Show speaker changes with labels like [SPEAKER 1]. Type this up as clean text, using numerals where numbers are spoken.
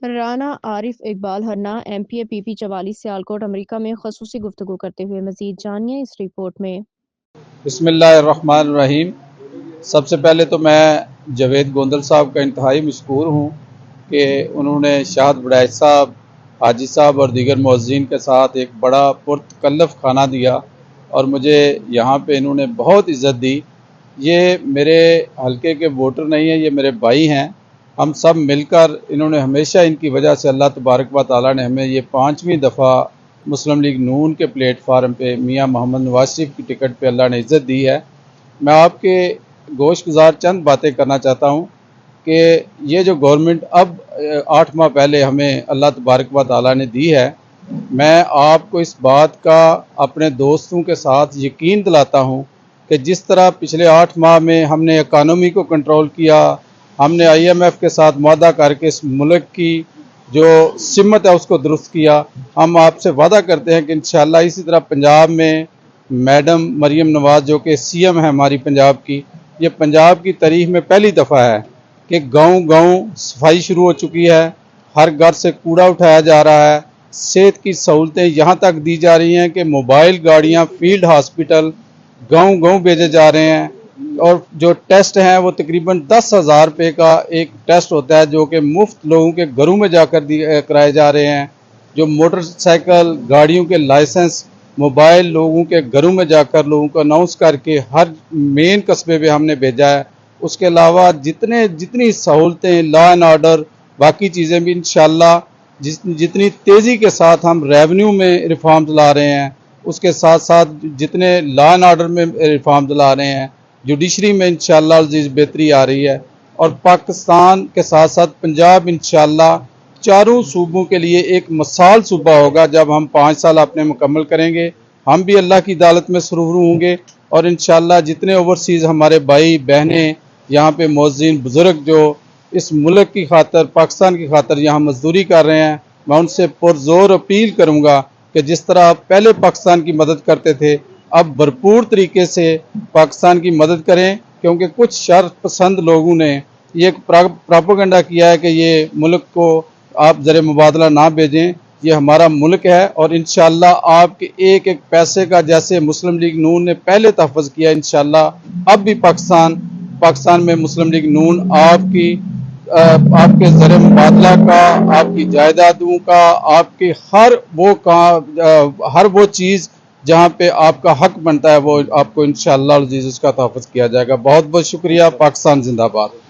[SPEAKER 1] رانا عارف Iqbal ہرنا M P اے پی پی 44 سیالکوٹ امریکہ میں خصوصی گفتگو کرتے ہوئے مزید جانیے اس رپورٹ میں۔
[SPEAKER 2] بسم اللہ الرحمن الرحیم۔ سب سے پہلے تو میں جاوید گوندل صاحب کا انتہائی مشکور ہوں کہ انہوں نے شاہد بڑیچ صاحب، حاجی صاحب اور دیگر معززین کے ساتھ ایک بڑا پرتکلف کھانا دیا اور مجھے یہاں پہ انہوں نے بہت عزت دی۔ یہ میرے حلقے کے ووٹر نہیں ہیں، یہ میرے بھائی ہیں۔ ہم سب مل کر انہوں نے ہمیشہ ان کی وجہ سے اللہ تبارک و تعالیٰ نے ہمیں یہ 5ویں دفعہ مسلم لیگ نون کے پلیٹ فارم پہ میاں محمد نواز شریف کی ٹکٹ پہ اللہ نے عزت دی ہے۔ میں آپ کے گوش گزار چند باتیں کرنا چاہتا ہوں کہ یہ جو گورنمنٹ اب 8 ماہ پہلے ہمیں اللہ تبارک و تعالیٰ نے دی ہے، میں آپ کو اس بات کا اپنے دوستوں کے ساتھ یقین دلاتا ہوں کہ جس طرح پچھلے 8 ماہ میں ہم نے اکانومی کو کنٹرول کیا، ہم نے آئی ایم ایف کے ساتھ معاہدہ کر کے اس ملک کی جو سمت ہے اس کو درست کیا، ہم آپ سے وعدہ کرتے ہیں کہ انشاءاللہ اسی طرح پنجاب میں میڈم مریم نواز جو کہ سی ایم ہے ہماری پنجاب کی، یہ پنجاب کی تاریخ میں پہلی دفعہ ہے کہ گاؤں گاؤں صفائی شروع ہو چکی ہے، ہر گھر سے کوڑا اٹھایا جا رہا ہے، صحت کی سہولتیں یہاں تک دی جا رہی ہیں کہ موبائل گاڑیاں فیلڈ ہاسپٹل گاؤں گاؤں بھیجے جا رہے ہیں، اور جو ٹیسٹ ہیں وہ تقریباً 10,000 روپے کا ایک ٹیسٹ ہوتا ہے جو کہ مفت لوگوں کے گھروں میں جا کر کرائے جا رہے ہیں۔ جو موٹر سائیکل گاڑیوں کے لائسنس موبائل لوگوں کے گھروں میں جا کر لوگوں کو اناؤنس کر کے ہر مین قصبے پہ ہم نے بھیجا ہے۔ اس کے علاوہ جتنی سہولتیں لا اینڈ آرڈر باقی چیزیں بھی انشاءاللہ جتنی تیزی کے ساتھ ہم ریونیو میں ریفارمز لا رہے ہیں، اس کے ساتھ ساتھ جتنے لا اینڈ آرڈر میں ریفارمز لا رہے ہیں، جوڈیشری میں انشاءاللہ عزیز بہتری آ رہی ہے، اور پاکستان کے ساتھ ساتھ پنجاب انشاءاللہ چاروں صوبوں کے لیے ایک مثال صوبہ ہوگا جب ہم 5 سال اپنے مکمل کریں گے۔ ہم بھی اللہ کی عدالت میں سرور ہوں گے، اور انشاءاللہ جتنے اوورسیز ہمارے بھائی بہنیں یہاں پہ معززین بزرگ جو اس ملک کی خاطر پاکستان کی خاطر یہاں مزدوری کر رہے ہیں، میں ان سے پرزور اپیل کروں گا کہ جس طرح آپ پہلے پاکستان کی مدد کرتے تھے اب بھرپور طریقے سے پاکستان کی مدد کریں، کیونکہ کچھ شر پسند لوگوں نے یہ ایک پراپیگنڈا کیا ہے کہ یہ ملک کو آپ زر مبادلہ نہ بھیجیں، یہ ہمارا ملک ہے، اور انشاءاللہ آپ کے ایک ایک پیسے کا جیسے مسلم لیگ نون نے پہلے تحفظ کیا، انشاءاللہ اب بھی پاکستان میں مسلم لیگ نون آپ کے زر مبادلہ کا، آپ کی جائیدادوں کا، آپ کی ہر وہ چیز جہاں پہ آپ کا حق بنتا ہے وہ آپ کو انشاءاللہ عزیز اس کا تحفظ کیا جائے گا۔ بہت بہت شکریہ۔ پاکستان زندہ باد۔